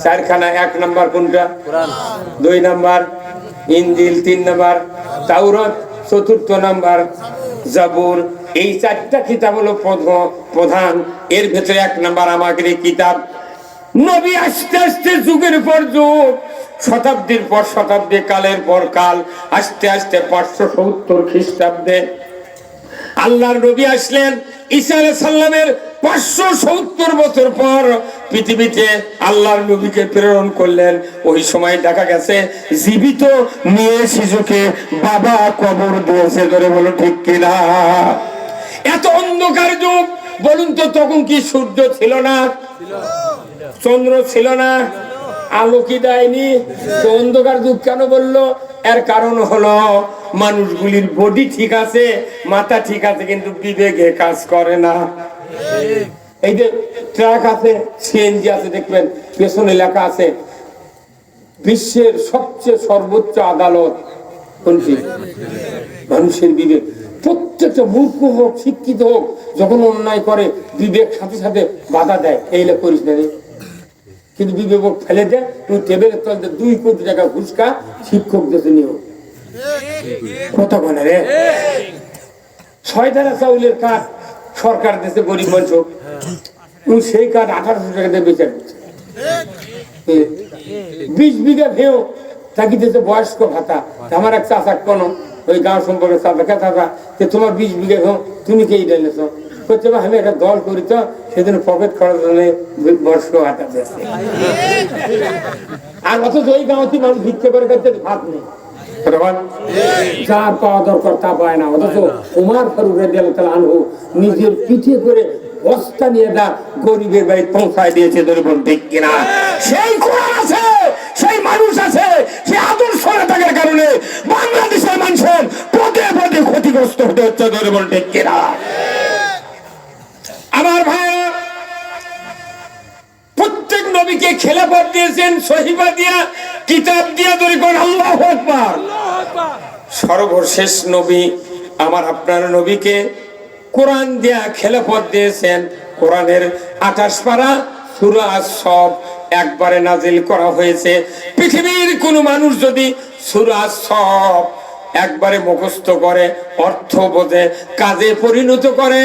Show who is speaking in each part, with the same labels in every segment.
Speaker 1: চারখানা। এক নাম্বার কোনটা? দুই নাম্বার ইনজিল, তিন নাম্বার তাওরাত, চতুর্থ নাম্বার জাবুর। এই চারটা কিতাব হলো প্রধান। এর ভেতরে এক নাম্বার আমাদের কিতাব। নবী আস্তে আস্তে যুগের পর যুগ, শতাব্দীর পর শতাব্দী, কালের পর কাল, আস্তে আস্তে 570 খ্রিস্টাব্দে আল্লাহর নবী আসলেন। ঈসা আলাইহিস সালামের 570 বছর পর পৃথিবীতে আল্লাহর নবীকে প্রেরণ করলেন। ওই সময় দেখা গেছে জীবিত মেয়ে শিশুকে বাবা কবর দিয়েছে। ধরে বলো ঠিক কিনা? এত অন্ধকার যুগ। বলুন তো, তখন কি সূর্য ছিল না? চন্দ্র ছিল না? আলো কি দেয়নি? তো অন্ধকার যুগ কেন বললো? এর কারণ হলো মানুষগুলির বডি ঠিক আছে, মাথা ঠিক আছে, কিন্তু বিবেকে কাজ করে না। এই যে ট্রাক আছে, সিএনজি আছে, দেখবেন পেছনে লেখা আছে বিশ্বের সবচেয়ে সর্বোচ্চ আদালত কোনটি? মানুষের বিবেক। প্রত্যেকটা মূর্খ হোক শিক্ষিত হোক, যখন অন্যায় করে বিবেক সাথে সাথে বাধা দেয়, এইলে করিস না। কিন্তু বিবেক ফেলে দেয়, তুই টেবিলের তলতে 2 কোটি টাকা ঘুষকা শিক্ষক দেশে নিও। কথা বলে রে। 6 ধারা চাউলের কাঠ সরকার দেশে গরিব মানুষ, সেই কাঠ 1800 টাকা দিয়ে বেচা দিচ্ছে। 20 বিঘা ভেও তাকে দিতে বয়স্ক ভাতা। আমার এক চাচা কোনো ওই গাঁও সম্পর্কে চাচা, তোমার 20 বিঘা ভেও তুমি কে ডাইলেছ? আমি একটা দল করি, তো সেদিন পকেট খরচ হলে বয়স্ক ভাতা দিচ্ছে। আর অথচ ওই গাঁওতে মানুষ ভিক্ষে করে করতে ভাত নেই, যার পাওয়া দরকার তা পায় না। অথচ ওমর ফারুক রাদিয়াল্লাহু তাআলা আনহু নিজের পিঠে করে বস্তা নিয়ে দা গরিবের বাড়ি পৌঁছায় দিয়েছে। ধরে বল ঠিক কিনা? সেই কোরআন আছে, সেই মানুষ আছে, সেই আদর্শ থাকার কারণে বাংলাদেশের মানুষের পদে পদে ক্ষতিগ্রস্ত হতে হচ্ছে। ধরে বল ঠিক কিনা? আমার ভাইরা, প্রত্যেক নবীকে খেলাফত দিয়েছেন, সহিফা দিয়া, কিতাব দিয়া। ধরে কোন আল্লাহু আকবার। সর্বশেষ নবী আমার আপনার নবীকে কোরআন দিয়া খেলাফত দিয়েছেন। কোরআনের 28 পারা সূরা সব একবারে নাজিল করা হয়েছে। পৃথিবীর কোন মানুষ যদি সূরা সব একবারে মুখস্থ করে, অর্থ বোঝে, কাজে পরিণত করে,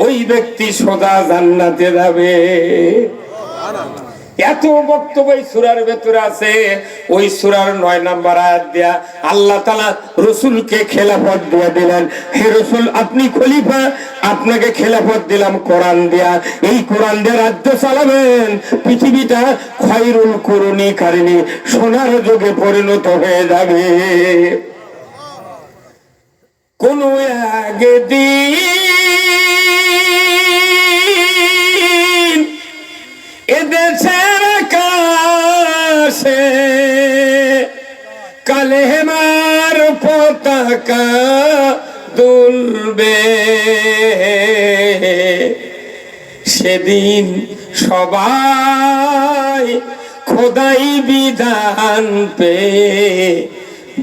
Speaker 1: ওই ব্যক্তি সোজা জান্নাতে যাবে। এত বক্তব্য এই সূরার ভেতরে আছে। ওই সূরার 9 নাম্বার আয়াত দিয়া আল্লাহ তাআলা রাসূলকে খেলাফত দিয়ে দিলেন। হে রাসূল, আপনি খলিফা, আপনাকে খেলাফত দিলাম কোরআন দিয়া। এই কোরআন দিয়ে রাজ্য চালাবেন। পৃথিবীটা খায়রুল কুরুনি কারিনি, সোনার যুগে পরিণত হয়ে যাবে। কোন একদিন এদেশের আকাশে কালেমার পতাকা দুলবে। সেদিন সবাই খোদাই বিধান পে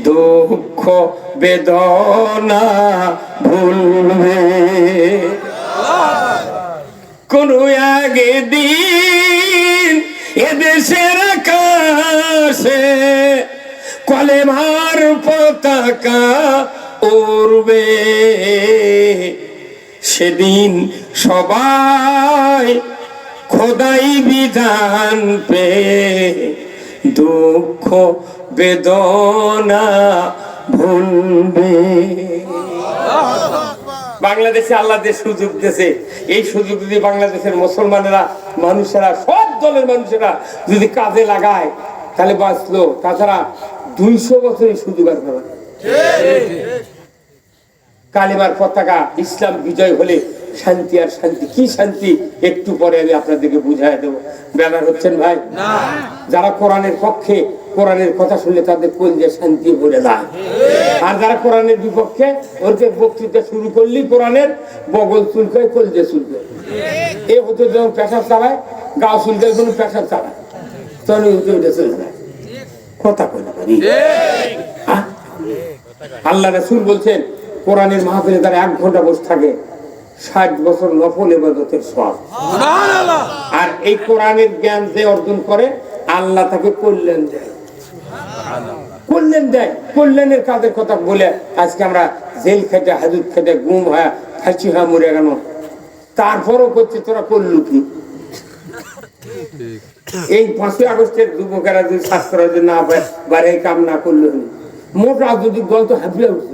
Speaker 1: দুঃখ বেদনা ভুলবে। কোন একদিন এদেশের আকাশে কলেমার পতাকা উড়বে। সেদিন সবাই খোদাই বিধান পে দুঃখ বেদনা ভুলবে। বাংলাদেশে আল্লাহ যে সুযোগ দিয়েছে, এই সুযোগ যদি বাংলাদেশের মুসলমানেরা, মানুষেরা, সব দলের মানুষেরা যদি কাজে লাগায়, তাহলে বাঁচলো। তাছাড়া 200 বছরের সুযোগ আসবে না। কালিমার পতাকা, ইসলাম বিজয় হলে শান্তি আর শান্তি। কি শান্তি? একটু পরে আমি আপনাদেরকে বুঝাই দেবো। ব্যানার হচ্ছেন ভাই? যারা কোরআনের পক্ষে, কোরআনের কথা শুনলে তাদের কলজে শান্তি ভরে যায়। আর যারা কোরআনের বিপক্ষে, ওদের বক্তৃতা শুরু করলেই কোরআনের বগল চুলকায়, কলজে চুলকায়। এ হতে যখন পেশাব চালায়, গাও চুলকায়, কোনো পেশাব চালায়, তখন উঠে চলে যায়। কথা কই না? আল্লাহ রাসূল বলছেন, কোরআনের মাহফিলে তারা 1 ঘন্টা বসে থাকে, 60 বছর নফল ইবাদতের সওয়াব। আর এই কোরআনের জ্ঞান যে অর্জন করে আল্লাহ তাকে কল্যাণ দেয়, কল্যাণ দেয়। কল্যাণের কাজের কথা বলে আজকে আমরা জেল খেটে, হাজত খেটে, গুম হয়, ফাঁসি হয়, মরে গেল, তারপরও করছে তোরা করলু কি? এই 5ই আগস্টের যুবকেরা যদি ছাত্ররা যদি না বাইরে কাম না করলো, মোট রাজনৈতিক দল তো হাঁপিয়ে উঠছে,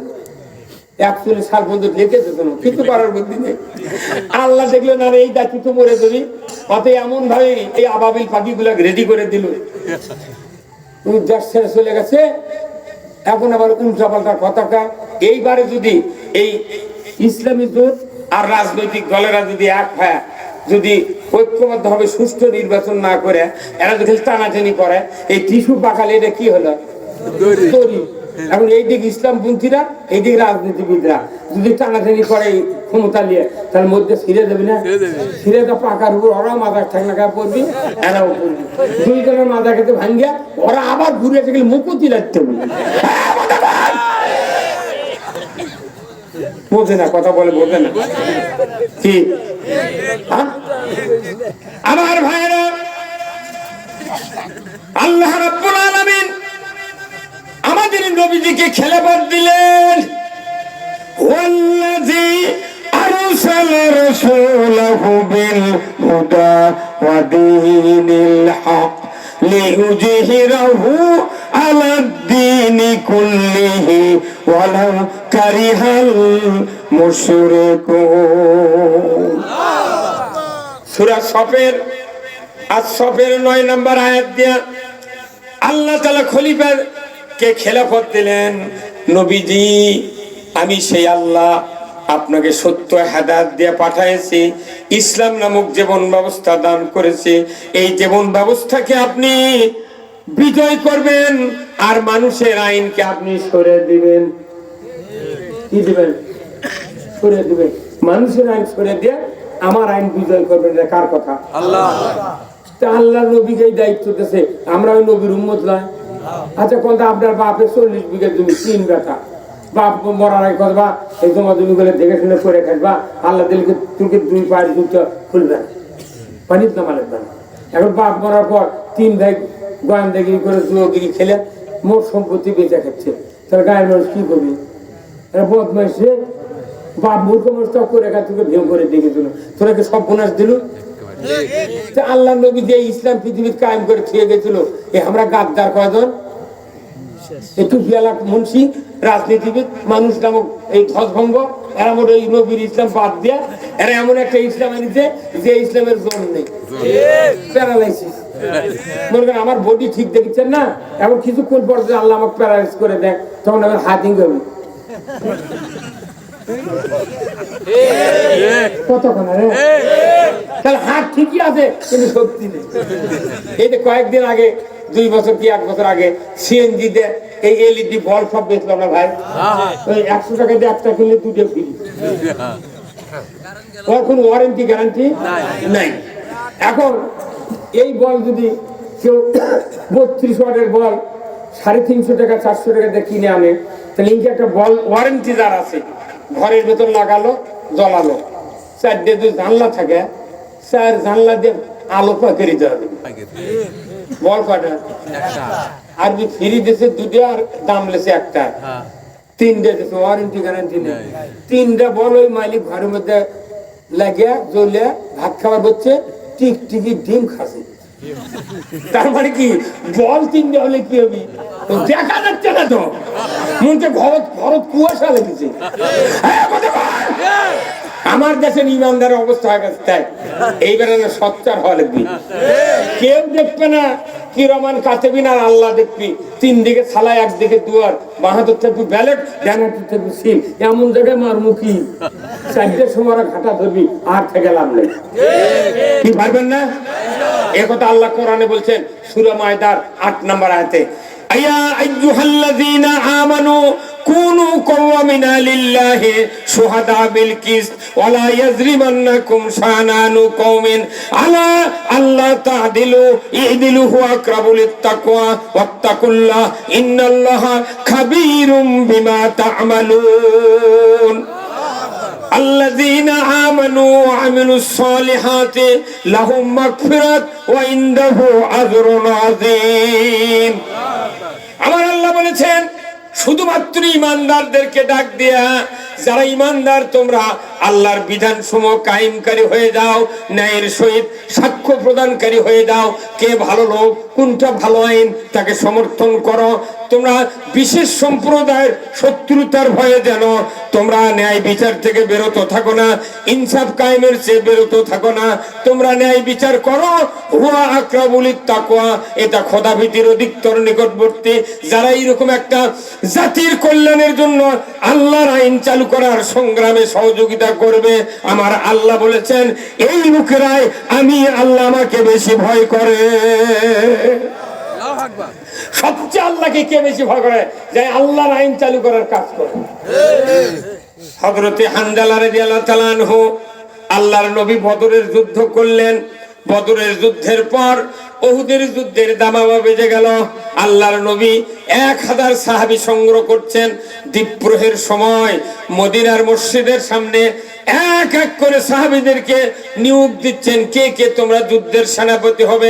Speaker 1: 41 সাল পর্যন্ত লিখে যেত না, কিছু করার বুদ্ধি নেই। আল্লাহ দেখলো না এই জাতি তো মরে যাবি, অত এমন ভাবে এই আবাবিল পাখি গুলা রেডি করে দিল, তুমি দেশ ছেড়ে চলে গেছে। এখন আবার উল্টা পাল্টা কথাটা। এইবারে যদি এই ইসলামী জোট আর রাজনৈতিক দলেরা যদি এক হয়, যদি ঐক্যবদ্ধ ভাবে সুষ্ঠু নির্বাচন না করে এরা যদি টানাটানি করে, এই টিস্যু পাকালে এটা কি হলো? দড়ি। এখন এইদিকে ইসলামপন্থীরা, এইদিকে রাজনীতিবিদরা যদি টানাটানি করে ক্ষমতা নিয়ে, তার মধ্যে ছিঁড়ে দেবে না? ছিঁড়েটা পাকার উপর ওরা মাথা ঠাকনাকা পড়বি, এরাও পড়বি, দুইজনের মাথা খেতে ভাঙ্গিয়া ওরা আবার ঘুরে এসে গেলে মুকুতি লাগতে বলে বোঝে না, কথা বলে বোঝে না কি? আমার ভাইরা, আল্লাহ রাব্বুল আলামিন আমাদের নবীজিকে খেলাফত দিলেন। ওয়াল্লাযী আরসালা রাসূলাহু বিল হুদা ওয়া দীনিল হক লিইয়ুযহিরাহু আলাদ-দীনি কুল্লিহি ওয়ালাউ কারিহাল মুশরিকুন। সূরা সফের সফের 9 নম্বর আয়াত দিয়া আল্লাহ তাআলা খলিফা কে খেলাফত দিলেন। নবীজি, আমি সেই আল্লাহ আপনাকে সত্য হেদায়েত দিয়ে পাঠিয়েছি, ইসলাম নামক জীবন ব্যবস্থা দান করেছি। এই জীবন ব্যবস্থাকে আপনি বিজয় করবেন আর মানুষের আইনকে আপনি সরিয়ে দিবেন। কি দিবেন? সরিয়ে দিবেন। মানুষের আইন সরিয়ে দিয়ে আমার আইন বিজয় করবেন। কার কথা? আল্লাহ। তা আল্লাহ নবীকে এই দায়িত্ব দিয়েছে, আমরা ওই নবীর উম্মত নয়? আচ্ছা, কোনটা আপনার বাপের 40 বিঘা জমি, 3 বেটা, বাপ মরার আগে কথা, এই জমা জমি গুলো দেখে শুনে করে খাইবা, আল্লাহ দিলকে তুলকে 2 পায়ের জুতো খুলবে, পানির নামা লাগবে না। এখন বাপ মরার পর 3 ভাই গোয়েন্দাগিরি করে জুয়োগিরি খেলে মোট সম্পত্তি বেঁচে খাচ্ছে, তার গায়ের মানুষ কি করবি? বদমাইশে বাপ মূর্খ মানুষ করে খা, তোকে ভেউ করে দেখেছিল, তোরা কি সব বোনাস দিল? আল্লাহ নবী যে ইসলাম পৃথিবীর কায়েম করে থুয়ে গেছিল, আমরা গাদ্দার কয়জন? একটু বিয়ালা মুন্সি রাজনীতিবিদ মানুষ নামক এই ধ্বজভঙ্গ, এরা মোট এই নবীর ইসলাম বাদ দিয়া এরা এমন একটা ইসলাম এনেছে যে ইসলামের জোর নেই, প্যারালাইসিস। মনে করেন আমার বডি ঠিক দেখছেন না, এখন কিছুক্ষণ পর যে আল্লাহ আমাকে প্যারালাইজ করে দেয়, তখন আমার হাতিং হবে কতক্ষণ? তাহলে হাত ঠিকই আছে কিন্তু শক্তি নেই। এই যে কয়েকদিন আগে, 2 বছর কি 1 বছর আগে সিএনজি তে এই এলইডি বল সব বেচলাম না ভাই, ওই 100 টাকা দিয়ে একটা কিনলে 2টা ফ্রি। ওর কোনো ওয়ারেন্টি গ্যারান্টি নাই। এখন এই বল যদি কেউ 32 ওয়াটের বল 350 টাকা 400 টাকা দিয়ে কিনে আনে, তাহলে ইনকে একটা বল ওয়ারেন্টি যার আছে, ঘরের ভেতর লাগালো, জ্বলালো, 4টে যদি জানলা থাকে, 4 জানলা দিয়ে আলো পাকে দিতে হবে। বল কয়টা? আর যে ফ্রি দিয়েছে 2টা, আর দাম লেছে একটা, 3টে দিয়েছে, ওয়ারেন্টি গ্যারান্টি নেই। 3টা বল ওই মালিক ঘরের মধ্যে লাগিয়ে জ্বলে ভাত খাবার হচ্ছে, টিকটিকি ডিম খাচ্ছে। তার মানে কি, বল 3টে হলে কি হবে? দেখা যাচ্ছে না তো, মনকে ঘরত কুয়াশা লেগেছে। আমার দেশের ইমানদারের অবস্থা হয়ে গেছে তাই, এইবারে না সচ্চার হওয়া লাগবি। কেউ দেখবে না কি রমান কাতেবি না, আল্লাহ দেখবি। 3 দিকে সালা, 1 দিকে দুয়ার, বাহাদুর থাকবি ব্যালেট, ডানাতে থাকবি সিল, এমন জায়গায় মারমুখী 4টের সময় ঘাটা ধরবি, আর থেকে লাভ নেই। কি পারবেন না? একথা আল্লাহ কোরআনে বলছেন সূরা মায়দার 8 নম্বর আয়াতে, আয়া আইয়ুহাল্লাযীনা আমানু কুনু কাওয়ামিনা লিল্লাহি শুহাদা বিল কিসত ওয়ালা ইয়াজরিমান্নাকুম শানানু কওমিন আলা আল্লাহ তা'দিলু ইদিলু হুয়া আকরাবু লিত্তাকওয়া ওয়াত্তাকুল্লাহ ইন্নাল্লাহা খাবীরুম বিমা তা'মালুন। আল্লাযীনা আমানু ওয়া আমিলুস সালিহাতি লাহুম মাগফিরাত ওয়া ইনদাহু আজরুন আযীম। আমার আল্লাহ বলেছেন শুধুমাত্র ঈমানদারদেরকে ডাক দিয়া, যারা ঈমানদার তোমরা আল্লাহর বিধান সমূহ কায়েমকারী হয়ে যাও, ন্যায়ের সহিত সাক্ষ্য প্রদানকারী হয়ে যাও। কে ভালো লোক, কোনটা ভালো আইন, তাকে সমর্থন করো। তোমরা বিশেষ সম্প্রদায়ের শত্রুতার ভয়ে যেন তোমরা ন্যায় বিচার থেকে বেরোত থাকো না, ইনসাফ কায়েমের চেয়ে বেরোত থাকো না। তোমরা ন্যায় বিচার করো, হুয়া আকরাবু লিত্তাকওয়া, এটা খোদাভীতির অধিকতর নিকটবর্তী। যারা এইরকম একটা জাতির কল্যাণের জন্য আল্লাহর আইন চালু করার সংগ্রামে সহযোগিতা করবে, আমার আল্লাহ বলেছেন এই লোকেরাই আমি আল্লাহ আমাকে বেশি ভয় করে। সবচেয়ে আল্লাহকে কে বেশি ভয় করে? যে আল্লাহর আইন চালু করার কাজ করে। হযরতে হানজালা রাদিয়াল্লাহু তাআলা আনহু, আল্লাহর নবী বদরের যুদ্ধ করলেন। বদরের যুদ্ধের পর উহুদের যুদ্ধের দামামা বেজে গেল। আল্লাহর নবী 1000 সাহাবী সংগ্রহ করছেন। দ্বীপ্রহের সময় মদিনার মসজিদের সামনে এক এক করে সাহাবীদেরকে নিয়োগ দিচ্ছেন, কে কে তোমরা যুদ্ধের সেনাপতি হবে।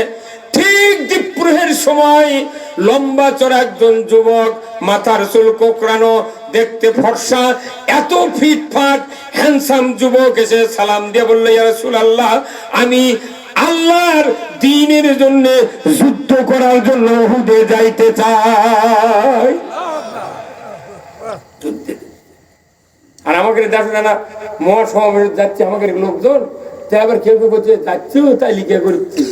Speaker 1: ঠিক দ্বীপ্রহের সময় লম্বা চড়া একজন যুবক, মাথার চুল কোকড়ানো, দেখতে ফর্সা, এত ফিটফাট হ্যান্ডসাম যুবক এসে সালাম দিয়ে বলল, ইয়া রাসূলুল্লাহ, আমি আল্লাহর দ্বীনের জন্য যুদ্ধ করার জন্য উহুদে যাইতে চাই। আর আমাকে দেখো না মহাসমাবেশ যাচ্ছে, আমাকে লোকজন আবার কেউ কেউ বলছে যাচ্ছি তাই লিখে করছি,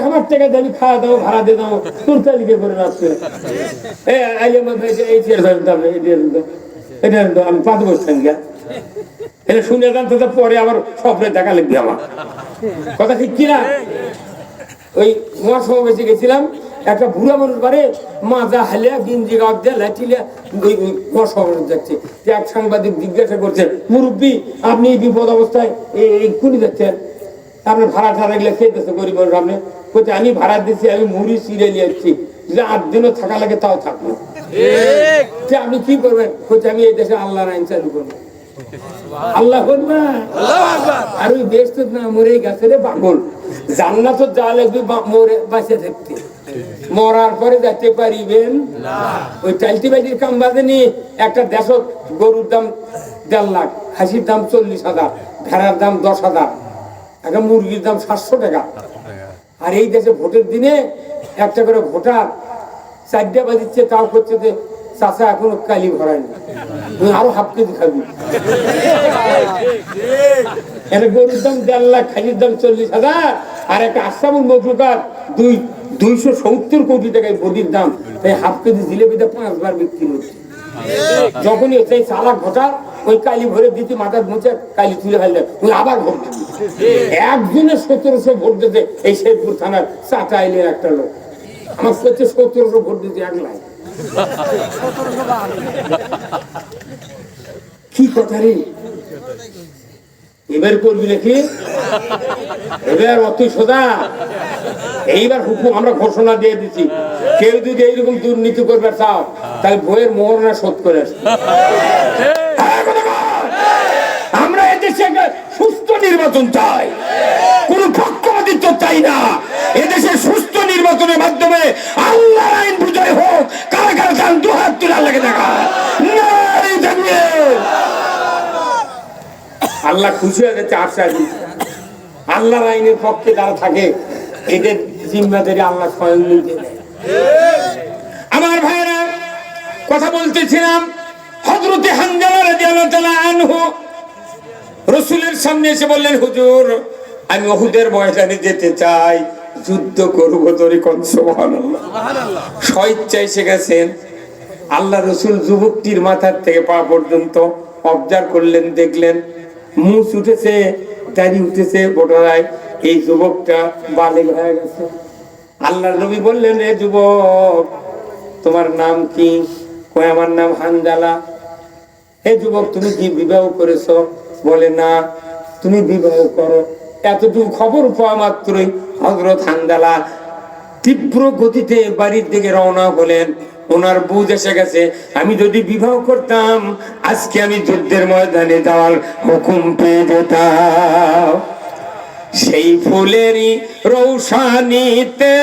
Speaker 1: আমার টাকা আমি খাওয়া দাও ভাড়া দিয়ে দাও, তোর তাই লিখে করে রাখছে। আমি 5 বছর গিয়া এটা শুনে জানতে পরে আবার স্বপ্নে দেখা লিখবি আমার কথা, ঠিক কিনা? ওই মহাসমাবেশে গেছিলাম, একটা বুড়া মানুষ বারে মাজা হালিয়া গিঞ্জি গাছ দিয়ে লাঠিলিয়া মহাসমাবেশ যাচ্ছে। এক সাংবাদিক জিজ্ঞাসা করছে, মুরব্বী আপনি এই বিপদ অবস্থায় এই কুনি যাচ্ছেন? আপনার ভাড়া ঠাড়া গেলে খেতেছে গরিব মানুষ। আপনি বলছে আমি ভাড়া দিচ্ছি, আমি মুড়ি চিড়ে নিয়ে যাচ্ছি, যদি 8 দিনও থাকা লাগে তাও থাকবো। আপনি কি করবেন? বলছে আমি এই দেশে আল্লাহর আইন চালু করবো। আল্লাহ আর ওই বেশ তো না মরে গেছে রে পাগল, জান্নাত যা লাগবে মরে বাঁচে থাকতে, মরার পরে যেতে পারিবেন না। ওই চালতি বাজির কাম বাজেনি। একটা দেশ গরুর দাম 1.5 লাখ, খাসির দাম 40,000, ভেড়ার দাম 10,000, একটা মুরগির দাম 700 টাকা। আর এই দেশে ভোটের দিনে একটা করে ভোটার 4টা বাজিচ্ছে, তাও করছে যে চাচা এখনো কালি ভরায়নি, আরো হাফ কেজি খাবি। একটা গরুর দাম 1.5 লাখ, খাসির দাম 40,000, আর একটা আসামুল মজুকার 270 কোটি টাকায় বডির দাম, তাই হাফ কেজি জিলেপিটা 5 বার বিক্রি হচ্ছে। যখনই সেই চালাক ভোটার ওই কালি ভরে দিতে, মাথার মুছে কালি তুলে ফেললে ওই আবার ভোট দিবি। একজনে 1700 ভোট দিতে, এই শেরপুর থানার চাটাইলের একটা লোক আমার করছে 1700 ভোট দিতে 1 লাখ। কি কথা রে? এবার করবি নাকি? এবার অত সোজা? এইবার হুকুম আমরা ঘোষণা দিয়ে দিচ্ছি, কেউ যদি এইরকম দুর্নীতি করবে চাও তাহলে বইয়ের মোহরনা শোধ করে আসবে। আমরা এদেশে সুস্থ নির্বাচন চাই, কোন পক্ষপাতিত্ব চাই না। এদেশে সুস্থ নির্বাচনের মাধ্যমে আল্লাহর আইন বিজয় হোক। কারা কারা চান 2 হাত তুলে আল্লাহকে দেখা। আল্লাহ খুশি হয়ে যাচ্ছে। আল্লাহর আইনের পক্ষে যারা থাকে এদের জিম্মাদারি আল্লাহ স্বয়ং নিতে দেয়। আমার ভাইরা, কথা বলতেছিলাম, হযরতে হানজালা রাদিয়াল্লাহু তাআলা আনহু রাসূলের সামনে এসে বললেন, হুজুর আমি উহুদের ময়দানে যেতে চাই, যুদ্ধ করব। তরিকন সুবহানাল্লাহ, স্বেচ্ছায় এসে গেছেন। আল্লাহ রাসূল যুবকটির মাথার থেকে পা পর্যন্ত অবজার্ভ করলেন, দেখলেন মুছ উঠেছে, দাড়ি উঠেছে বোটারায়, এই যুবকটা বালিগ হয়ে গেছে। আল্লাহর নবী বললেন, রে যুবক তোমার নাম কি? কয় আমার নাম হানজালা। হে যুবক তুমি কি বিবাহ করেছো? বলে না। তুমি বিবাহ করো। এতটুকু খবর পাওয়া মাত্রই হযরত হানজালা তীব্র গতিতে বাড়ির দিকে রওনা হলেন। ওনার বুঝ এসে গেছে, আমি যদি বিবাহ করতাম আজকে আমি যুদ্ধের ময়দানে যাওয়ার হুকুম পেয়ে যেতাম। সেই ফুলেরই রৌশানিতে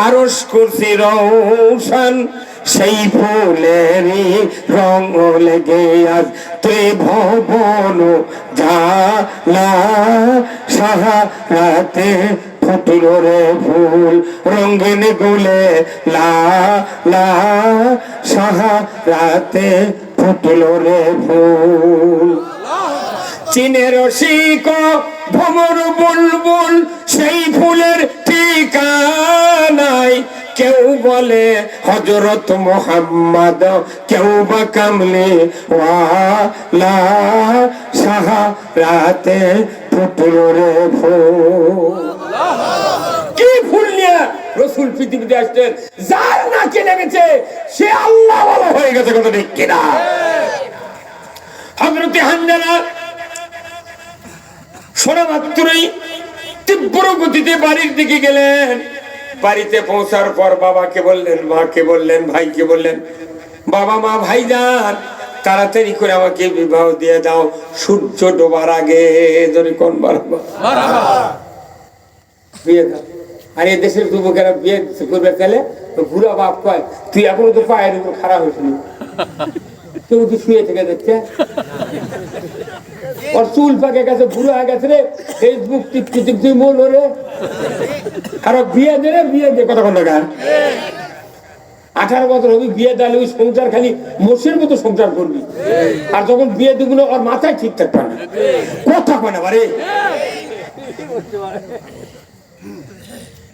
Speaker 1: আরশ কুরসি রৌশন, সেই ফুলেরই রং লেগে আজ ত্রিভুবন ঝালা, সাহারাতে ফুটল রে ফুল রঙিন গুলে লা লা, সাহারাতে ফুটল রে ফুল। চীনের শিক ভ্রমর বুলবুল, সেই ফুলের ঠিকানায় কেউ বলে হযরত মুহাম্মদ, কেউ বা কামলি ওয়ালা, সাহারাতে ফুটল রে ফুল। কি ফুল নিয়ে রাসূল পৃথিবীতে আসছেন, যার নাকে লেগেছে সে আল্লাহ ওয়ালা হয়ে গেছে, কথা ঠিক কিনা? হযরত হানজালা শোনা মাত্রই তীব্র গতিতে বাড়ির দিকে গেলেন। বাড়িতে পৌঁছার পর বাবাকে বললেন, মাকে বললেন, ভাইকে বললেন, বাবা মা ভাইজান তাড়াতাড়ি করে আমাকে বিবাহ দিয়ে দাও, সূর্য ডোবার আগে। ধরে কোন বিয়ে দাও। আর এই দেশের যুবকেরা বিয়ে করবে গেলে বুড়া বাপ কয়, তুই এখনো তো পায়ের উপর খারাপ হয়েছিল, কেউ কি শুয়ে থেকে দেখছে, ওর চুল পাকে গেছে, বুড়ো হয়ে গেছে রে, ফেসবুক টিপতে টিপতে মন ওরে, আর বিয়ে দে রে, বিয়ে দে, কথা কোন গান। 18 বছর হবে বিয়ে দিলে ওই সংসার খালি মোষের মতো সংসার করবি, আর যখন বিয়ে দেবো না ওর মাথায় ঠিক থাকবে না, কথা কয় না বারে।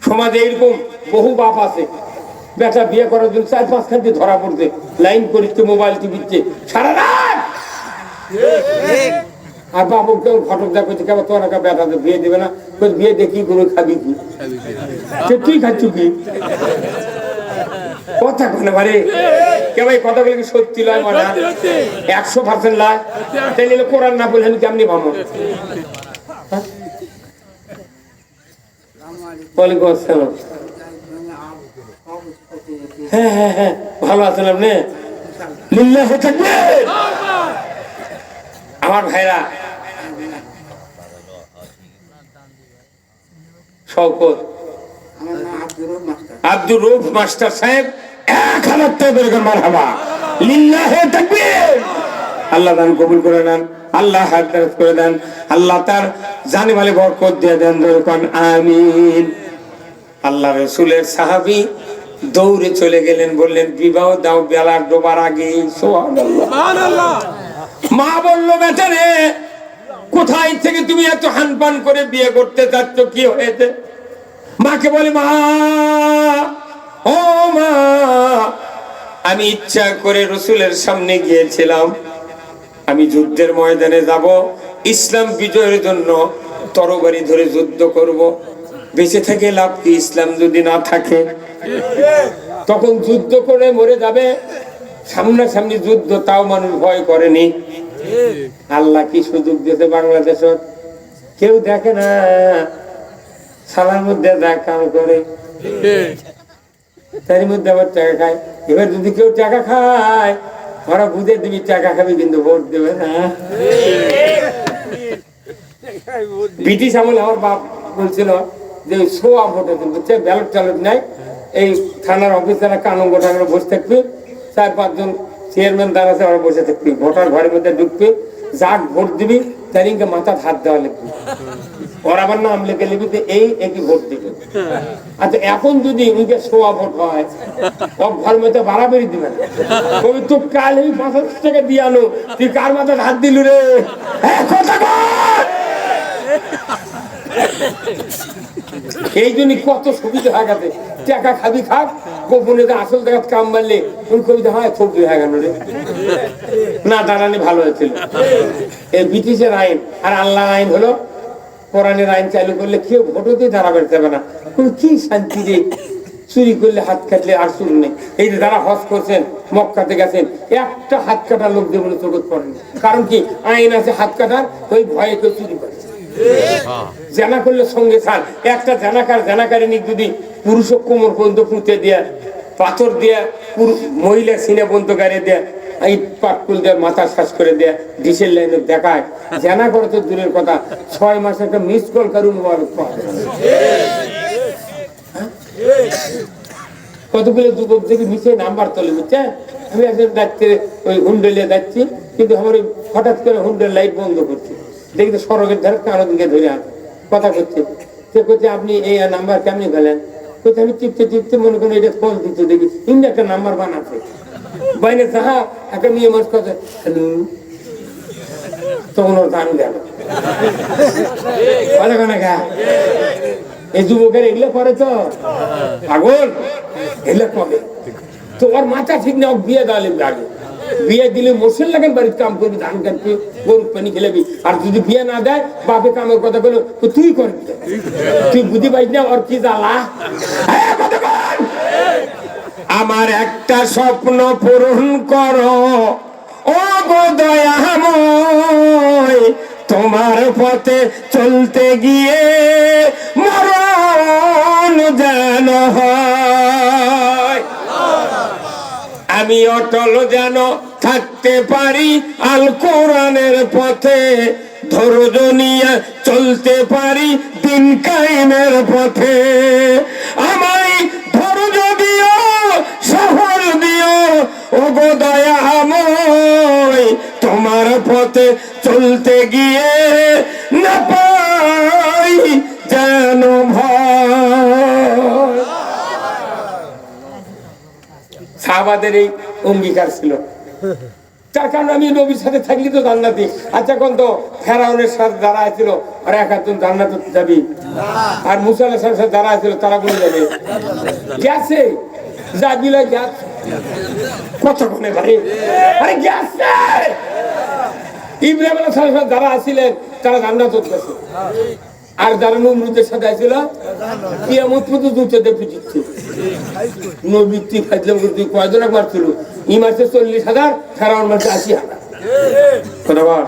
Speaker 1: সমাজে এরকম বহু বাপ আছে, বেটা বিয়ে করার জন্য 4-5 খান ধরা পড়ছে, লাইন করিচ্ছে, মোবাইল টিপিচ্ছে সারা রাত। আর বাবু কেউ ঘটক যা করছে, কেবল তোর একটা বেটা বিয়ে দেবে না, বিয়ে দেখি গরু খাবি কি, তুই খাচ্ছ কি, কথা কনে বারে। কেবল এই কথাগুলো কি সত্যি লয়, মানে 100% লয়, তাইলে কোরআন না বললেন কেমনি ভাবো। ওয়ালাইকুম আসসালাম। হ্যাঁ হ্যাঁ হ্যাঁ, ভালো আছেন আপনি? লিল্লাহি তাকবীর। আমার ভাইরা, শওকত আব্দুর রউফ মাস্টার সাহেব 1000 টাকা মারহাবা, লিল্লাহি তাকবীর। আল্লাহ দান কবুল করে নেন, আল্লাহ হায়াত করে দেন, আল্লাহ তার জানে মালে বরকত দিয়ে দেন, কোন আমিন। আল্লাহ রাসূলের সাহাবী দৌড়ে চলে গেলেন, বললেন বিবাহ দাও বেলা ডোবার আগে। সুবহানাল্লাহ, সুবহানাল্লাহ। মা বলল, বেটা রে কোথায় থেকে তুমি এত হানপান করে বিয়ে করতে যাচ্ছ, কি হয়েছে? মাকে বলে, মা ও মা, আমি ইচ্ছা করে রাসূলের সামনে গিয়েছিলাম, আমি যুদ্ধের ময়দানে যাব, ইসলাম বিজয়ের জন্য তরবারি ধরে যুদ্ধ করব, বেঁচে থেকে লাভ কি ইসলাম যদি না থাকে? তখন যুদ্ধ করে মরে যাবে, সামনাসামনি যুদ্ধ, তাও মানুষ ভয় করেনি। আল্লাহ কি সুযোগ দিয়েছে বাংলাদেশ, কেউ দেখে না, সালার মধ্যে যা কাম করে তার মধ্যে আবার টাকা খায়। এবার যদি কেউ টাকা খায়, ওরা বুঝে দিবি টাকা খাবি, কিন্তু ভোট দেবে না। ব্রিটিশ আমলে আমার বাপ বলছিল যে সোয়া ভোটে কিন্তু ব্যালট ট্যালট নাই, এই থানার অফিসাররা কানুন গোটা বসে থাকবে, 4-5 জন চেয়ারম্যান দ্বারা আছে, ওরা বসে থাকবি, ভোটার ঘরের মধ্যে ঢুকবে, যাক ভোট দিবি তার ইনকে মাথা হাত দেওয়া লিখবি, ওর আবার নাম লিখে লিখবি, এই একই ভোট দিবে। আচ্ছা এখন যদি ইনকে সোয়া ভোট হয়, ও ঘর মধ্যে বাড়াবাড়ি দিবে না, কবি তো কাল 500 টাকা দিয়ে আনো, তুই কার মাথায় হাত দিলু রে, কথা বল। এই জন্য কত সুবিধা হয়ে গেছে, টাকা খাবি খাক, গোপনে আসল জায়গা কাম মারলে ওই কবিতা হয় খুব হয়ে গেল রে, না দাঁড়ানি ভালো হয়েছিল। এই ব্রিটিশের আইন আর আল্লাহর আইন হলো, কোরআনের আইন চালু করলে কেউ ভোটও দিয়ে দাঁড়াবে যাবে না, কি শান্তি রে। চুরি করলে হাত কাটলে আর চুরি নেই। এই যে যারা হজ করছেন, মক্কাতে গেছেন, একটা হাত কাটার লোক যেমন চোখে পড়েনি, কারণ কি আইন আছে হাত কাটার, ওই ভয়ে কেউ চুরি করে। জানা করলে সঙ্গে ছাড়, একটা জানাকার জানাকারিনী যদি পুরুষ কোমর পর্যন্ত পুঁতে দিয়ে পাথর দিয়ে মহিলা সিনে বন্ধ করে দেয়, এই পাটকুল দিয়ে মাথা শ্বাস করে দেয়, ডিসেল লাইনে দেখায়, জানা করে তো দূরের কথা, 6 মাসে একটা মিস কল করুন কতগুলো যুবক দেখি মিশে নাম্বার তোলে, বুঝছে? আমি একজন যাচ্ছি ওই হুন্ডেলে যাচ্ছি, কিন্তু আমার হঠাৎ করে হুন্ডের লাইট বন্ধ করছে, দেখি তো সড়কের ধারে কারো দিকে ধরে আছে, কথা করছে। সে করছে আপনি এই নাম্বার কেমনি পেলেন? কোথায় আমি টিপতে টিপতে মনে করেন এটা কল দিতে দেখি ইন্দি একটা নাম্বার বানাচ্ছে, বাইরে যাহা একটা মেয়ে মাস কথা, হ্যালো, তখন ওর গান গেল। এই যুবকের এগুলো করে তো পাগল, এগুলো কবে তো ওর মাথা ঠিক না, বিয়ে দাঁড়ালে আগে বিয়ে দিলে মোশন লাগেন, বাড়ির কাম করবি, ধান কাটবি, গরু পানি খেলাবি, আর যদি বিয়ে না দেয় বাপে কামের কথা বলো তুই করবি, তুই বুঝি পাইস না ওর কি জ্বালা। আমার একটা স্বপ্ন পূরণ করো ও গো দয়াময়, তোমার পথে চলতে গিয়ে মরণ যেন হয়, আমি অটল যেন থাকতে পারি আল কোরআনের পথে, ধৈর্য নিয়ে চলতে পারি দিন কায়েমের পথে, আমায় ধৈর্য দিও, সাহস দিও ও গো দয়াময়, তোমার পথে চলতে গিয়ে না পাই যেন ভয়। সাহাবাদের এই অঙ্গীকার ছিল, তার কারণ আমি নবীর সাথে থাকলি তো জান্নাতি। আচ্ছা কোন তো ফেরাউনের সাথে যারা আছিল আর একজন জান্নাতে যাবি, আর মুসা আলাইহিস সালামের সাথে যারা আছিল তারা বলে যাবে গেছে, যাবিলা গ্যাস কত কোনে ভাই, আরে গেছে। ইব্রাহিম আলাইহিস সালাম যারা আছিলেন তারা জান্নাতে গেছে, আর যারা নমরুদের সাথে আছিল কিয়ামত পর্যন্ত দুটোতে পিটিচ্ছে। নবী তুই ফাজলাম করতে কয়জন একবার ছিল, ই মাসে 40,000, ফেরাউন মাসে 80,000।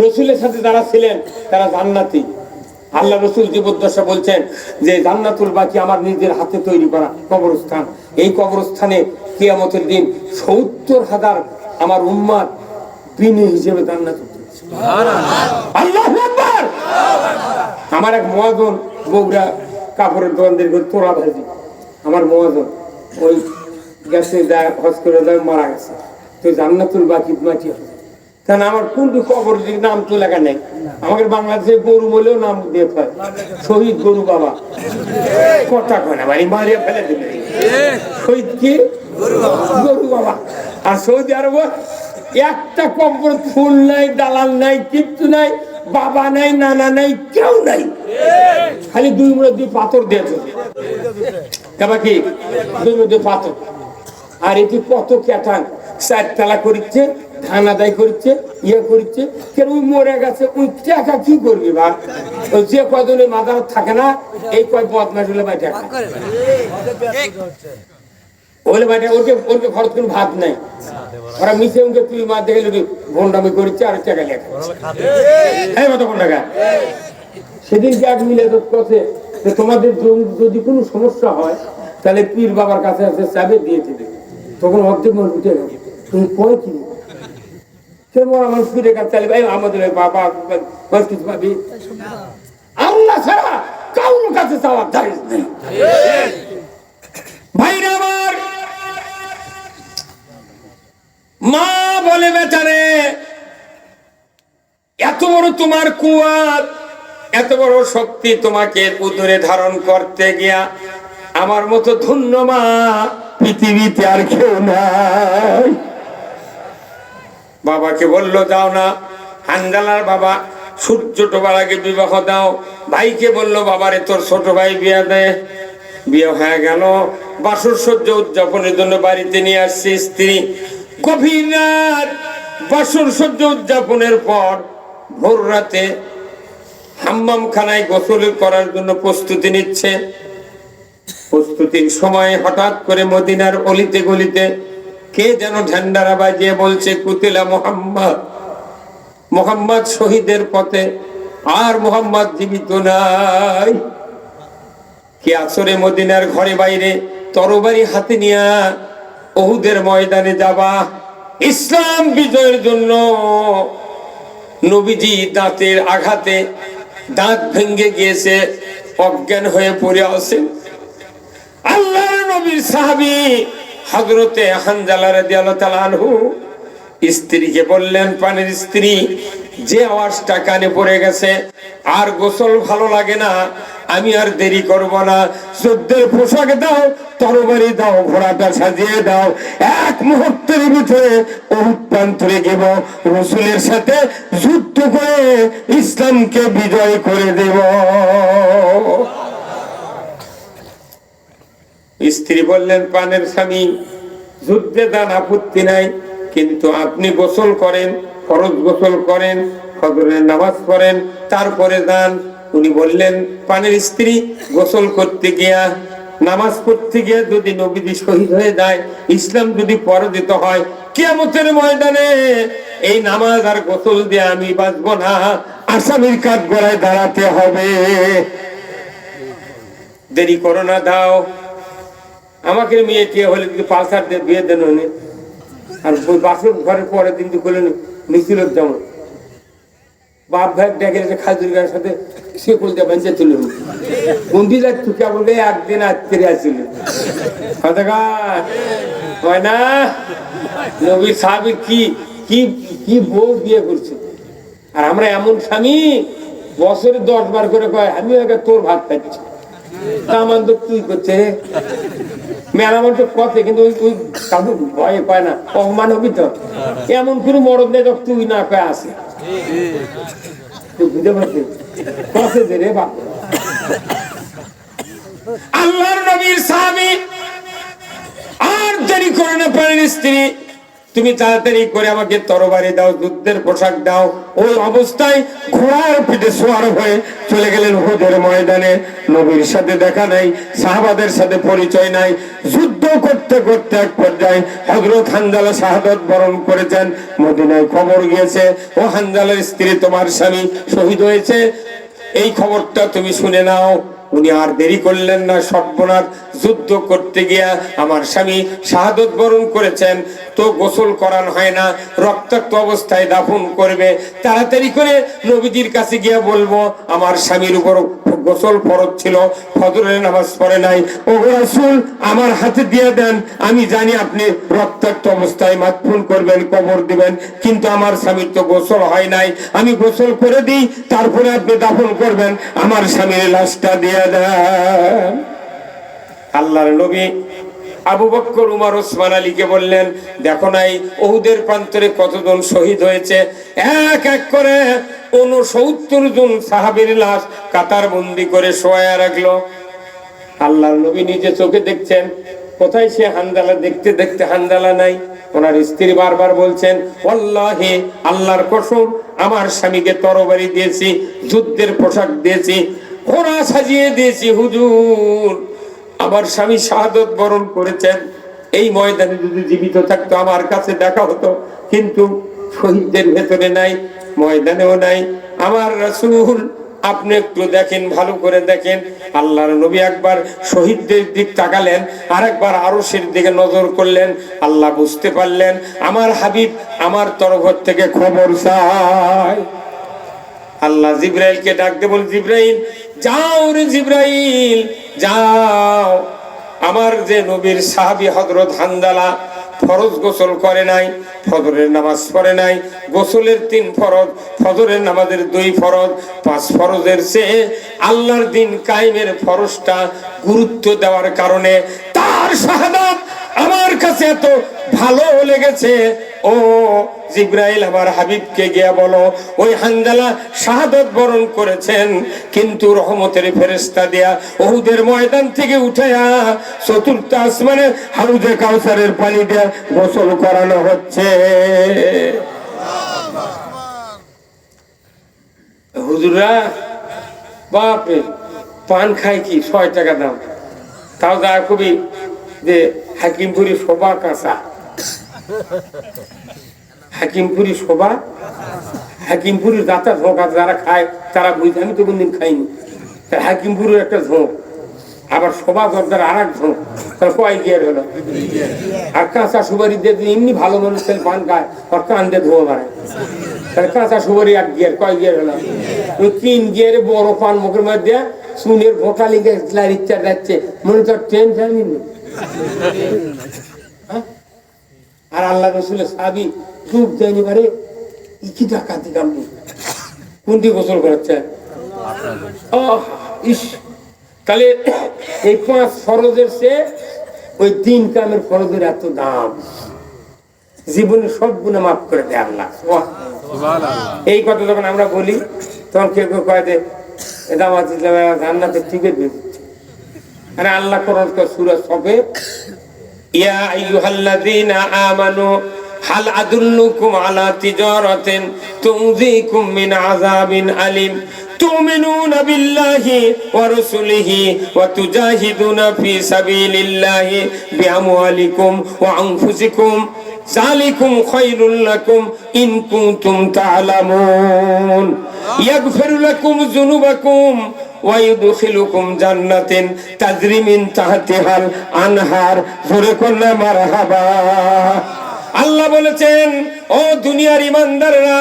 Speaker 1: রসুলের সাথে যারা ছিলেন তারা জান্নাতি। আল্লাহ রসুল জীবদ্দশা বলছেন যে জান্নাতুল বাকি আমার নিজের হাতে তৈরি করা কবরস্থান, এই কবরস্থানে কিয়ামতের দিন 70,000 আমার উম্মাত বিনি হিসেবে জান্নাতে। আল্লাহু আকবার। আমার এক মুয়াজ্জিন বগুড়া কাপড়ের দোকানদের তোরা ভাজি, আমার মুয়াজ্জিন ওই গেছে যায় হজ করে যায় মারা গেছে, তো জান্নাতুল বাকি মাটি হবে, কারণ আমার কোনটি কবর নাম তো লেখা নেই। আমাদের বাংলাদেশে গরু বলেও নাম দিয়ে হয়, শহীদ গরু বাবা, কথা কয় না বাড়ি মারিয়ে ফেলে দেবে, শহীদ কি গরু বাবা। আর সৌদি আরব একটা কবর ফুল নাই, দালাল নাই, কিচ্ছু নাই, বাবা নাই, নানা নাই, কেউ নাই, খালি দুই পাথর দিয়েছে, কি দুই মধ্যে পাথর। আর এটি কত ক্যাটান 4 তালা করছে, ধান আদায় করছে, ইয়ে করছে, কেন ওই মরে গেছে, ওই টাকা কি করবি বা ওই যে কয়জনের মাদার থাকে না, এই কয় বদমাশ হলে ভাই টাকা ওলে ভাই ওকে ওকে খরচ করে ভাত নাই, ওরা মিশে ওকে তুই মা দেখে ভন্ডামি করছে আর টাকা লেখা এই কত কোন টাকা। সেদিন এক মিলে কথা তোমাদের যদি কোনো সমস্যা হয় তাহলে পীর বাবার কাছে আছে চাবে দিয়ে দেবে, তখন অর্ধেক মানুষ উঠে গেছে, তুমি কয় কি আমার ফিরে কাছে চাইলে ভাই আমাদের বাবা কিছু পাবি, আল্লাহ ছাড়া কারোর কাছে চাওয়ার জায়েজ নেই। ভাইরা আমার, মা বলে বেচারে এত বড় তোমার কুয়াত, এত বড় শক্তি তোমাকে উদরে ধারণ করতে গিয়া আমার মতো ধন্য মা পৃথিবীতে আর কেউ নাই। বাবাকে বললো যাও না, হানজালার বাবা ছোট বাবাকে বিবাহ দাও। ভাইকে বললো বাবারে তোর ছোট ভাই বিয়া দে, বিয়ে হয়ে গেল। বাসর সজ্জা উদযাপনের জন্য বাড়িতে নিয়ে আসছে স্ত্রী। গভীর রাত বাসর সজ্জা উদযাপনের পর ভোর রাতে হাম্মাম খানায় গোসল করার জন্য প্রস্তুতি নিচ্ছে। প্রস্তুতির সময় হঠাৎ করে মদিনার অলিতে গলিতে কে যেন ঝান্ডারা বাজিয়ে বলছে কুতিলা মুহাম্মদ, মুহাম্মদ শহীদের পথে, আর মুহাম্মদ জীবিত নাই। কি আসরে মদিনার ঘরে বাইরে তরবারি হাতে নিয়া উহুদের ময়দানে যাবা ইসলাম বিজয়ের জন্য। নবীজি দাঁতের আঘাতে দাঁত ভেঙে গিয়েছে, অজ্ঞান হয়ে পড়ে আছেন। আল্লাহর নবীর সাহাবী হযরতে হানজালা রাদিয়াল্লাহু তাআলা আনহু স্ত্রীকে বললেন, পানের স্ত্রী, যে আওয়াজটা কানে পড়ে গেছে, আর গোসল ভালো লাগে না, আমি আর দেরি করব না, যুদ্ধের পোশাক দাও, তরবারি দাও, ঘোড়াটা সাজিয়ে দাও, এক মুহূর্তের ভিতরে উহুদ প্রান্তরে গেব, রাসূলের সাথে যুদ্ধ করে ইসলামকে বিজয় করে দেব। স্ত্রী বললেন, পানের স্বামী, যুদ্ধে দান আপত্তি নাই, কিন্তু আপনি গোসল করেন, ফরজ গোসল করেন, ফজরের নামাজ পড়েন, তারপরে দান। উনি বললেন, পানের স্ত্রী, গোসল করতে গিয়া, নামাজ পড়তে গিয়ে যদি নবীজি শহীদ হয়ে যায়, ইসলাম যদি পরাজিত হয়, কিয়ামতের ময়দানে এই নামাজ আর গোসল দিয়ে আমি বাঁচবো না, আসামির কাঠ গড়ায় দাঁড়াতে হবে। দেরি করো না, দাও। আমাকে মেয়ে টিয়ে হলে পালসার দিয়ে বিয়ে দেন, আর বাসের ঘরের পরের দিন করলেন মিছিল যেমন বাপ ভাই ডেকে খাজুর গায়ের সাথে শেকুল দিয়ে বেঁচে তুলেন, বন্দি যাচ্ছ কেবল একদিন আজকে আসছিল হয় না। নবীর সাহাবীর কি কি কি বউ বিয়ে করছে, আর আমরা এমন স্বামী বছরে 10 বার করে কয়, আমি আগে তোর ভাত খাচ্ছি, আমার তো তুই করছে মেলা মানুষ কথা, কিন্তু ওই কাকু ভয়ে পায় না, অপমান হবি তো, এমন কোনো মরদ নেই তুই না কয়ে আসে, বুঝতে পারছিস কথা রে বাপ। আল্লাহর নবীর সাহাবী আর দেরি করে না, পারেন স্ত্রী, তুমি তাড়াতাড়ি করে আমাকে তরবারি দাও, যুদ্ধের পোশাক দাও। ওই অবস্থায় ঘোড়ার পিঠে সওয়ার হয়ে চলে গেলেন উহুদের ময়দানে। নবীর সাথে দেখা নাই, সাহাবাদের সাথে পরিচয় নাই। যুদ্ধ করতে করতে এক পর্যায়ে হযরত হানজালা শাহাদাত বরণ করেছেন। মদিনায় খবর গিয়েছে, ও হানজালার স্ত্রী, তোমার স্বামী শহীদ হয়েছে, এই খবরটা তুমি শুনে নাও। উনি আর দেরি করলেন না, সর্বনাশ, যুদ্ধ করতে গিয়া আমার স্বামী শাহাদাত বরণ করেছেন, তো গোসল করানো হয় না, রক্তাক্ত অবস্থায় দাফন করবে, তাড়াতাড়ি করে নবীজির কাছে গিয়ে বলবো আমার স্বামীর উপর গোসল ফরজ ছিল, ফজরের নামাজ পড়ে নাই, ও রাসূল আমার হাতে দিয়ে দেন, আমি জানি আপনি রক্তাক্ত অবস্থায় মাদফুন করবেন, কবর দিবেন, কিন্তু আমার স্বামীর তো গোসল হয় নাই, আমি গোসল করে দিই, তারপরে আপনি দাফন করবেন, আমার স্বামীর লাশটা দিয়ে দেন। আল্লাহর নবী আবু বকর, উমর, ওসমান আলীকে বললেন, দেখো নাই উহুদের প্রান্তরে কতজন শহীদ হয়েছে, এক এক করে 69 জন সাহাবীর লাশ কাতার বন্দি করে শোয়া রাখলো। আল্লাহর নবী নিজে চোখে দেখছেন, কোথায় সে হানজালা, দেখতে দেখতে হানজালা নাই। ওনার স্ত্রী বারবার বলছেন, ওয়াল্লাহি, আল্লাহর কসম, আমার স্বামীকে তরবারি দিয়েছি, যুদ্ধের পোশাক দিয়েছি, ঘোড়া সাজিয়ে দিয়েছি, হুজুর আমার স্বামী শাহাদাত বরণ করেছেন, এই ময়দানে যদি জীবিত থাকতো আমার কাছে দেখা হতো, কিন্তু শহীদদের ভেতরে নাই, ময়দানেও নাই। আমার রাসূল, আপনি একটু দেখেন, ভালো করে দেখেন। আল্লাহর নবী একবার শহীদদের দিক তাকালেন, আর একবার আরশের দিকে নজর করলেন। আল্লাহ বুঝতে পারলেন আমার হাবিব আমার তরফ থেকে খবর চায়। আল্লাহ জিবরাইলকে ডাকতে বল, জিবরাইল যাও রে, জিবরাইল যাও, আমার যে নবীর সাহাবী হযরত হানজালা ফরজ গোসল করে নাই, ফজরের নামাজ পড়ে নাই, গোসলের 3 ফরজ, ফজরের নামাজের 2 ফরজ, 5 ফরজের চেয়ে আল্লাহর দিন কায়েমের ফরজটা গুরুত্ব দেওয়ার কারণে তার শাহাদাত আমার কাছে এত ভালো লেগেছে। ও জিবরাইল, আমার হাবিবকে গিয়া বলো, ওই হানজালা শাহাদাত বরণ করেছেন, কিন্তু রহমতের ফেরেশতা দিয়া উহুদের ময়দান থেকে উঠায়া চতুর্থ আসমানে হাউজে কাউসারের পানি দিয়ে গোসল করানো হচ্ছে। হুজুররা বাপরে, পান খায় কি 6 টাকা দাম, তাও যা খুবই যে হাকিমপুরি শোভা কাঁচা, হাকিমপুরি শোভা, হাকিমপুরির দাতা ঝোঁক আছে, যারা খায় তারা বুঝে, আমি তো কোনদিন খাইনি, হাকিমপুরের একটা ঝোঁক। আবার শোভা দরকার আর একজন, তাহলে কয় গিয়ার হলো। আর কাঁচা সুপারি দিয়ে এমনি ভালো মানুষ পান খায় আর কান দিয়ে ধোয়া মারে, তাহলে কাঁচা সুপারি 1 গিয়ার, কয় গিয়ার হলো। 3 গিয়ারে বড় পান মুখের মধ্যে চুনের ভোটা লিখে ইচ্ছা যাচ্ছে, মনে তো ট্রেন ফ্যামিলি নেই। আর আল্লাহ রসুলের সাহাবী ডুব যায়নি বারে, কি ডাকাতি কামনি, কোনটি গোসল করাচ্ছে। তাহলে এই 5 ফরজের চেয়ে ওই 3 কামের ফরজের এত দাম, জীবনে সব গুনাহ মাফ করে দেয় আল্লাহ। এই কথা যখন আমরা বলি তখন কেউ কেউ কয় যে এটা আমার জান্নাতের টিকিট দিচ্ছে। আরে আল্লাহ কোরআন সূরা সফে, ইয়া আইয়ুহাল্লাযীনা আমানু হাল আদুল্লুকুম আলা তিজারাতিন তুনজিকুম মিন আযাবিন আলিম তুমিনুনা বিল্লাহি ওয়া রাসূলিহি ওয়া তুজাহিদুনা ফি সাবিলিল্লাহি বিআমওয়ালিকুম ওয়া আনফুসিকুম যালিকুম খায়রুল লাকুম ইন কুনতুম তা'লামুন ইয়াগফিরু লাকুম যুনুবাকুম ওয়া ইউদখিলুকুম জান্নাতিন তাজরি মিন তাহতিহাল আনহার। জোরে করলে মারহাবা। আল্লাহ বলেছেন, ও দুনিয়ার ইমানদাররা,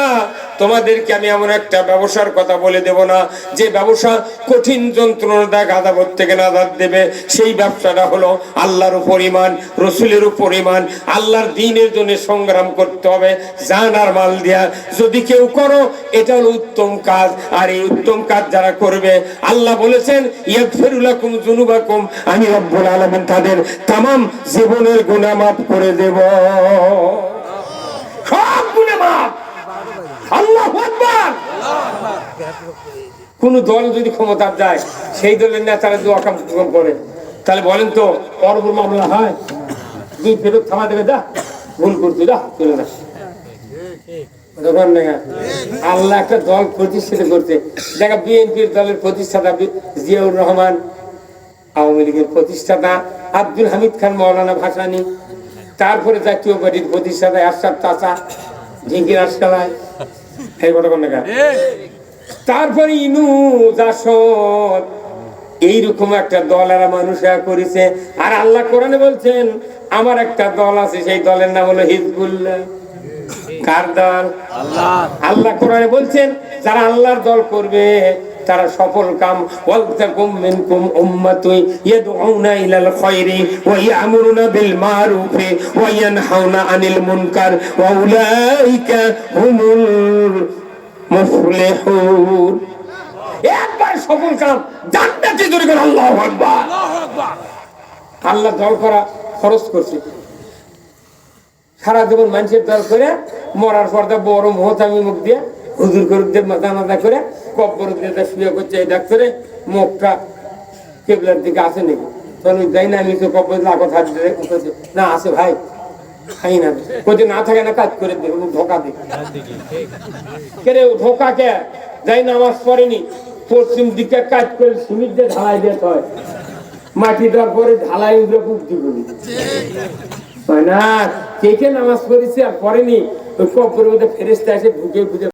Speaker 1: তোমাদেরকে আমি এমন একটা ব্যবসার কথা বলে দেব না যে ব্যবসা কঠিন যন্ত্রণা গাদাবত থেকে নাজাত দেবে। সেই ব্যবসাটা হলো আল্লাহর উপর ঈমান, রাসূলের উপর ঈমান, আল্লাহর দ্বীনের জন্য সংগ্রাম করতে হবে জান আর মাল দিয়া। যদি কেউ করো এটা হলো উত্তম কাজ। আর এই উত্তম কাজ যারা করবে, আল্লাহ বলেছেন ইয়াগফিরু লাকুম যুনুবাকুম, আমি রব্বুল আলামিন তাদের तमाम জীবনের গুনাহ মাফ করে দেব, সব গুনাহ মাফ। আল্লাহু আকবার। কোন দল যদি ক্ষমতা যায়, সেই দলের নেতারা দোয়া কাম করে, তাহলে বলেন তো ওর উপর মামলা হয়? দুই ফেরত থামা দেবে, যা ভুল করতে, যা চলে না। আল্লাহ একটা দল প্রতিষ্ঠিত করছে। দেখা বিএনপির দলের প্রতিষ্ঠাতা জিয়াউর রহমান, আওয়ামী লীগের প্রতিষ্ঠাতা আব্দুল হামিদ খান মৌলানা ভাসানী, তারপরে জাতীয় পার্টির প্রতিষ্ঠাতা এরশাদ চাচা ঢিঙ্গির আশকালায়, তারপরে ইনু জাসদ, এইরকম একটা দল এরা মানুষ করেছে। আর আল্লাহ কোরআনে বলছেন আমার একটা দল আছে, সেই দলের নাম হলো হিজবুল্লাহ। কার দল? আল্লাহ কোরআনে বলছেন যারা আল্লাহর দল করবে তারা সফল কাম। ওয়ালতাকুম মিনকুম উম্মাতুন ইয়াদউনা ইলাল খায়রি ওয়া ইয়া'মুরুনা বিল মারুফি ওয়া ইয়ানহাউনা আনিল মুনকার ওয়া উলাইকা হুমুল মুফলিহুন। একবার সফল কাম, জান্নাতে জোরে করে আল্লাহু আকবার। আল্লাহ দল করা খরচ করছে, সারা জীবন মানুষের দল করে মরার পর বড় মহতামি মুখ দিয়ে হুজুর করে মাথা করে কব্বর দিয়ে শুয়ে করছে। এই ডাক্তারে মুখটা কেবলার দিকে আসে নাকি? তখন যাই না, আমি তো কব্বর লাগত হাত না আসে ভাই, খাই না, কোথায় না থাকে না, কাজ করে দেবে, ধোকা দিই কে রে, ধোকা কে যাই নামাজ পড়েনি, পশ্চিম দিকে কাজ করে সিমিট দিয়ে ঢালাই দিতে হয়, মাটি দেওয়ার পরে ঢালাই বুদ্ধি করি না, কে কে নামাজ পড়েছে আর পড়েনি, ওই কব্বরের মধ্যে ফেরেশতা এসে ঢুকে